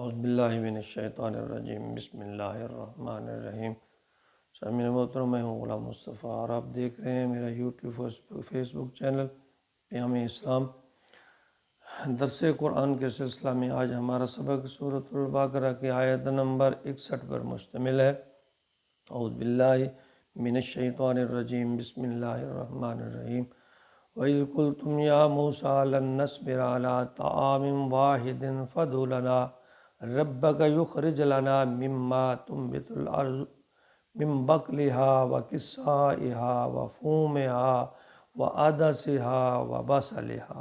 اعوذ باللہ من الشیطان الرجیم، بسم اللہ الرحمن الرحیم۔ سامعین محترم، میں ہوں غلام مصطفیٰ اور آپ دیکھ رہے ہیں میرا یوٹیوب فیس بک چینل پیام اسلام۔ درس قرآن کے سلسلہ میں آج ہمارا سبق سورۃ البقرہ کی آیت نمبر 61 پر مشتمل ہے۔ اعوذ باللہ من الشیطان الرجیم، بسم اللہ الرحمن الرحیم۔ وَإِذْ قُلْتُمْ يَا مُوسَىٰ لَن نَّصْبِرَ عَلَىٰ طَعَامٍ وَاحِدٍ فَادْعُ لَنَا رَبَّكَ يُخْرِجْ لَنَا مِمَّا تُنبِتُ الْأَرْضُ مِن بَقْلِهَا وَقِثَّائِهَا وَفُومِهَا وَعَدَسِهَا وَبَصَلِهَا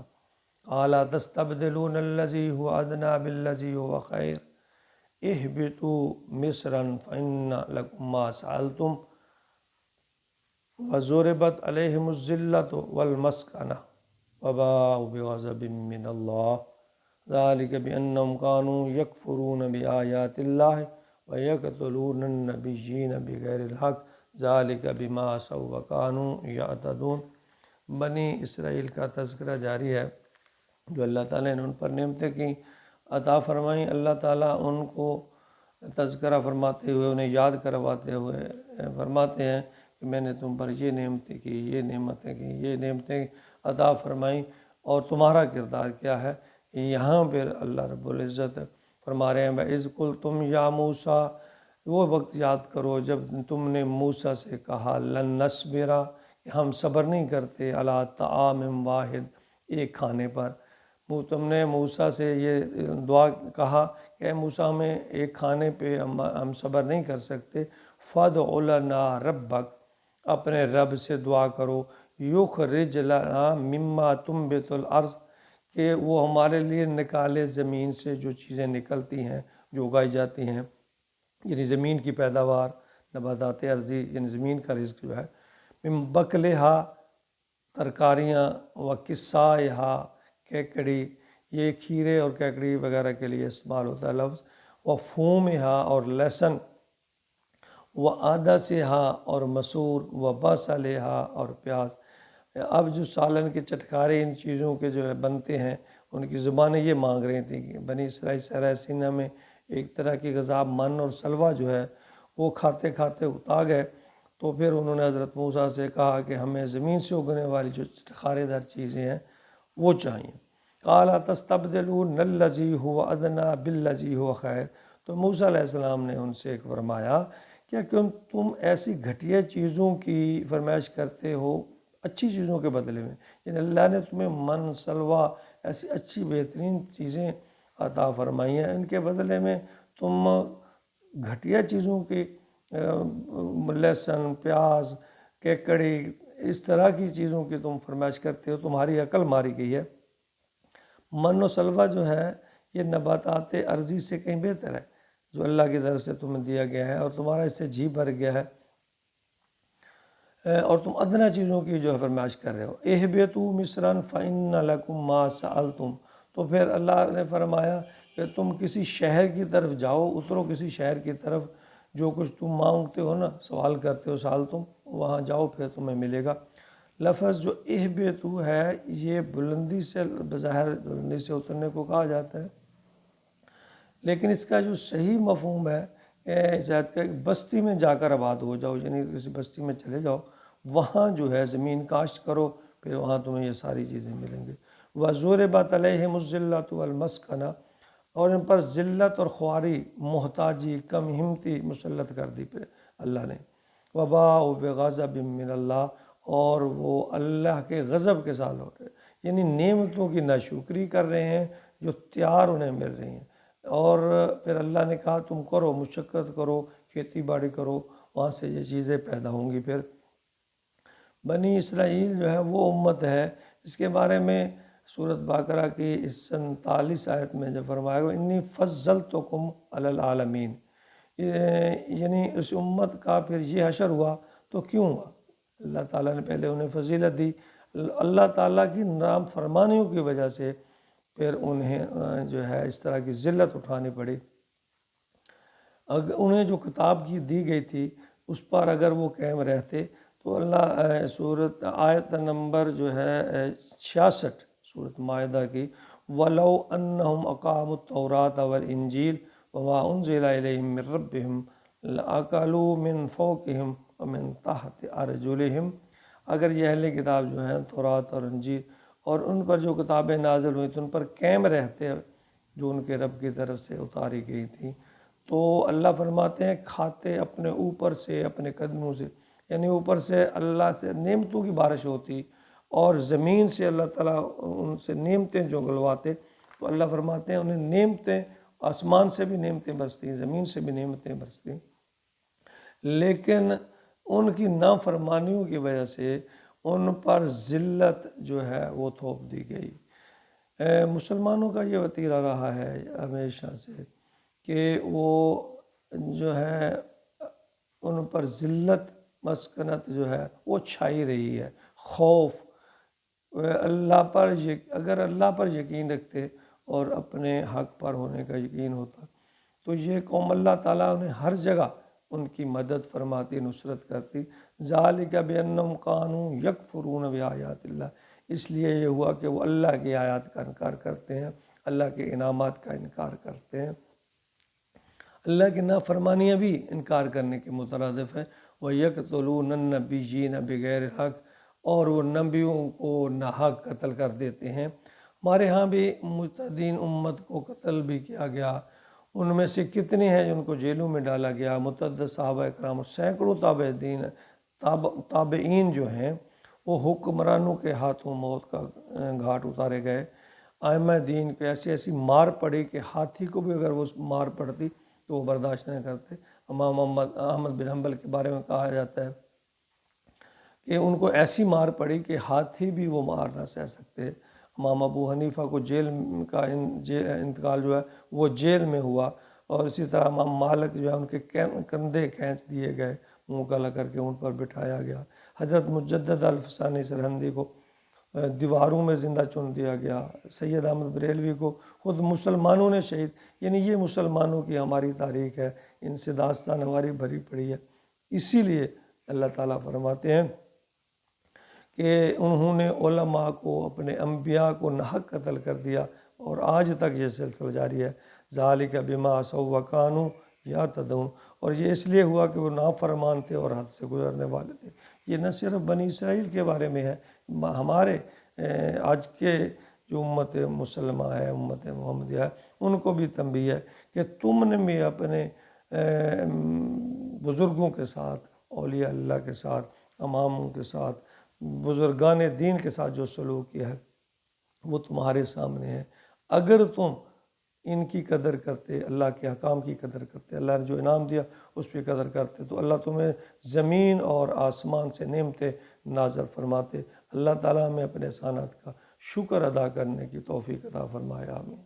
قَالَ تَسْتَبْدِلُونَ الَّذِي هُوَ أَدْنَىٰ بِالَّذِي هُوَ خَيْرٌ اهْبِطُوا مِصْرًا فَإِنَّ لَكُم مَّا سَأَلْتُمْ وَضُرِبَتْ عَلَيْهِمُ الذِّلَّةُ وَالْمَسْكَنَةُ وَبَاءُوا بِغَضَبٍ مِّنَ اللَّهِ ذَلِكَ بِأَنَّهُمْ كَانُوا يَكْفُرُونَ بِآيَاتِ اللَّهِ وَيَقْتُلُونَ النَّبِيِّينَ بِغَيْرِ الْحَقِّ ذَلِكَ بِمَا عَصَوا وَكَانُوا يَعْتَدُونَ۔ بنی اسرائیل کا تذکرہ جاری ہے، جو اللہ تعالیٰ نے ان پر نعمتیں کی عطا فرمائیں۔ اللہ تعالیٰ ان کو تذکرہ فرماتے ہوئے، انہیں یاد کرواتے ہوئے فرماتے ہیں کہ میں نے تم پر یہ نعمتیں کی، یہ نعمتیں کی، یہ نعمتیں عطا فرمائیں، اور تمہارا کردار کیا ہے۔ یہاں پھر اللہ رب العزت فرما رہے ہیں وَإِذْ قُلْتُمْ يَا مُوسَىٰ، وہ وقت یاد کرو جب تم نے موسیٰ سے کہا لَن نَّصْبِرَ، کہ ہم صبر نہیں کرتے، عَلَىٰ طَعَامٍ واحد، ایک کھانے پر۔ تم نے موسیٰ سے یہ دعا کہا کہ اے موسیٰ، ہمیں ایک کھانے پہ ہم صبر نہیں کر سکتے۔ فَادْعُ لَنَا رَبَّكَ، اپنے رب سے دعا کرو، یُخْرِجْ لَنَا مِمَّا تُنبِتُ الْأَرْضُ، کہ وہ ہمارے لیے نکالے زمین سے جو چیزیں نکلتی ہیں، جو اگائی جاتی ہیں، یعنی زمین کی پیداوار، نباتات ارضی، یعنی زمین کا رزق جو ہے، من بقلہا، ترکاریاں، وقصائہا، کیکڑی، یہ کھیرے اور کیکڑی وغیرہ کے لیے استعمال ہوتا ہے لفظ، وفومہا، اور لہسن، وعدسہا، اور مسور، وبصلہا، اور پیاز۔ اب جو سالن کے چٹکارے ان چیزوں کے جو ہے بنتے ہیں، ان کی زبانیں یہ مانگ رہی تھیں کہ بنی اسرائیل صحرائے سینا میں ایک طرح کی غذا من اور سلوہ جو ہے وہ کھاتے کھاتے اکتا گئے، تو پھر انہوں نے حضرت موسیٰ سے کہا کہ ہمیں زمین سے اگنے والی جو چٹخارے دار چیزیں ہیں وہ چاہیے۔ قَالَ تَسْتَبْدِلُونَ الَّذِي هُوَ أَدْنَىٰ بِالَّذِي هُوَ خَيْرٌ، تو موسیٰ علیہ السلام نے ان سے فرمایا کیا تم ایسی گھٹیا چیزوں کی فرمائش کرتے ہو اچھی چیزوں کے بدلے میں؟ یعنی اللہ نے تمہیں من، سلوہ، ایسی اچھی بہترین چیزیں عطا فرمائی ہیں، ان کے بدلے میں تم گھٹیا چیزوں کی لہسن، پیاز، کیکڑی، اس طرح کی چیزوں کی تم فرمائش کرتے ہو، تمہاری عقل ماری گئی ہے۔ من و سلوہ جو ہے یہ نباتات ارضی سے کہیں بہتر ہے، جو اللہ کی طرف سے تمہیں دیا گیا ہے، اور تمہارا اس سے جی بھر گیا ہے، اور تم ادنا چیزوں کی جو ہے فرمائش کر رہے ہو۔ اہبطوا مصرا فإن لکم ما سألتم، تو پھر اللہ نے فرمایا کہ تم کسی شہر کی طرف جاؤ، اترو کسی شہر کی طرف، جو کچھ تم مانگتے ہو نا، سوال کرتے ہو، سال تم وہاں جاؤ، پھر تمہیں ملے گا۔ لفظ جو اہبطوا ہے یہ بلندی سے، بظاہر بلندی سے اترنے کو کہا جاتا ہے، لیکن اس کا جو صحیح مفہوم ہے زیادہ کہ بستی میں جا کر آباد ہو جاؤ، یعنی کسی بستی میں چلے جاؤ، وہاں جو ہے زمین کاشت کرو، پھر وہاں تمہیں یہ ساری چیزیں ملیں گی۔ وَضُرِبَتْ عَلَيْهِمُ الذِّلَّةُ وَالْمَسْكَنَةُ، اور ان پر ذلت اور خواری، محتاجی، کم ہمتی مسلط کر دی پھر اللہ نے۔ وَبَاءُوا بِغَضَبٍ مِّنَ اللَّهِ، اور وہ اللہ کے غضب کے ساتھ ہو رہے، یعنی نعمتوں کی ناشکری کر رہے ہیں جو تیار انہیں مل رہی ہیں، اور پھر اللہ نے کہا تم کرو، مشقت کرو، کھیتی باڑی کرو، وہاں سے یہ چیزیں پیدا ہوں گی۔ پھر بنی اسرائیل جو ہے وہ امت ہے، اس کے بارے میں سورۃ بقرہ کی 47 آیت میں جب فرمایا گیا انی فضلتکم علی العالمین، یعنی اس امت کا پھر یہ حشر ہوا تو کیوں ہوا؟ اللہ تعالیٰ نے پہلے انہیں فضیلت دی، اللہ تعالیٰ کی نام فرمانیوں کی وجہ سے پھر انہیں جو ہے اس طرح کی ذلت اٹھانی پڑی۔ اگر انہیں جو کتاب کی دی گئی تھی اس پر اگر وہ قائم رہتے تو اللہ سورۃ آیت نمبر جو ہے 66 سورۃ مائدہ کی، وَلَوْ أَنَّهُمْ أَقَامُوا التَّوْرَاةَ وَالْإِنْجِيلَ وما انزل الیہم من ربہم لأکلوا من فوقہم ومن تحت ارجلہم، اگر یہ اہل کتاب جو ہیں تورات اور انجیل اور ان پر جو کتابیں نازل ہوئی تو ان پر قائم رہتے جو ان کے رب کی طرف سے اتاری گئی تھی، تو اللہ فرماتے ہیں کھاتے اپنے اوپر سے اپنے قدموں سے، یعنی اوپر سے اللہ سے نعمتوں کی بارش ہوتی اور زمین سے اللہ تعالیٰ ان سے نعمتیں جو گلواتے، تو اللہ فرماتے ہیں انہیں نعمتیں آسمان سے بھی نعمتیں برستی، زمین سے بھی نعمتیں برستی، لیکن ان کی نافرمانیوں کی وجہ سے ان پر ذلت جو ہے وہ تھوپ دی گئی۔ مسلمانوں کا یہ وتیرہ رہا ہے ہمیشہ سے کہ وہ جو ہے ان پر ذلت مسکنت جو ہے وہ چھائی رہی ہے، خوف اللہ پر اگر اللہ پر یقین رکھتے اور اپنے حق پر ہونے کا یقین ہوتا تو یہ قوم اللہ تعالیٰ انہیں ہر جگہ ان کی مدد فرماتی، نصرت کرتی۔ ذالک بانہم کانوا یکفرون بآیات اللہ، اس لیے یہ ہوا کہ وہ اللہ کی آیات کا انکار کرتے ہیں، اللہ کے انعامات کا انکار کرتے ہیں۔ اللہ کی نافرمانیاں بھی انکار کرنے کے مترادف ہیں۔ وَيَقْتُلُونَ النَّبِيِّينَ بِغَيْرِ الْحَقِّ، اور وہ نبیوں کو ناحق قتل کر دیتے ہیں۔ ہمارے ہاں بھی مجتہدین امت کو قتل بھی کیا گیا، ان میں سے کتنے ہیں جن کو جیلوں میں ڈالا گیا، متعدد صحابہ کرام، سینکڑوں تابعین جو ہیں وہ حکمرانوں کے ہاتھوں موت کا گھاٹ اتارے گئے۔ ائمہ دین کو ایسی ایسی مار پڑی کہ ہاتھی کو بھی اگر وہ مار پڑتی تو وہ برداشت نہیں کرتے۔ امام احمد بن حنبل کے بارے میں کہا جاتا ہے کہ ان کو ایسی مار پڑی کہ ہاتھی بھی وہ مار نہ سہ سکتے۔ امام ابو حنیفہ کو جیل کا انتقال جو ہے وہ جیل میں ہوا، اور اسی طرح امام مالک جو ہے ان کے کندھے کھینچ دیے گئے، منہ کالا کر کے ان پر بٹھایا گیا۔ حضرت مجدد الفسانی سرہندی کو دیواروں میں زندہ چن دیا گیا۔ سید احمد بریلوی کو خود مسلمانوں نے شہید، یعنی یہ مسلمانوں کی ہماری تاریخ ہے، ان سے داستان ہماری بھری پڑی ہے۔ اسی لیے اللہ تعالیٰ فرماتے ہیں کہ انہوں نے علماء کو، اپنے انبیاء کو ناحق قتل کر دیا، اور آج تک یہ سلسلہ جاری ہے۔ ذالک بما عصوا وکانوا یعتدون، اور یہ اس لیے ہوا کہ وہ نافرمان تھے اور حد سے گزرنے والے تھے۔ یہ نہ صرف بنی اسرائیل کے بارے میں ہے، ہمارے آج کے جو امت مسلمہ ہے، امت محمدیہ ہے، ان کو بھی تنبیہ ہے کہ تم نے بھی اپنے بزرگوں کے ساتھ، اولیاء اللہ کے ساتھ، اماموں کے ساتھ، بزرگان دین کے ساتھ جو سلوک کیا ہے وہ تمہارے سامنے ہے۔ اگر تم ان کی قدر کرتے، اللہ کے حکام کی قدر کرتے، اللہ نے جو انعام دیا اس پہ قدر کرتے، تو اللہ تمہیں زمین اور آسمان سے نعمتیں نازل فرماتے۔ اللہ تعالیٰ ہمیں اپنے احسانات کا شکر ادا کرنے کی توفیق عطا فرمائے، آمین۔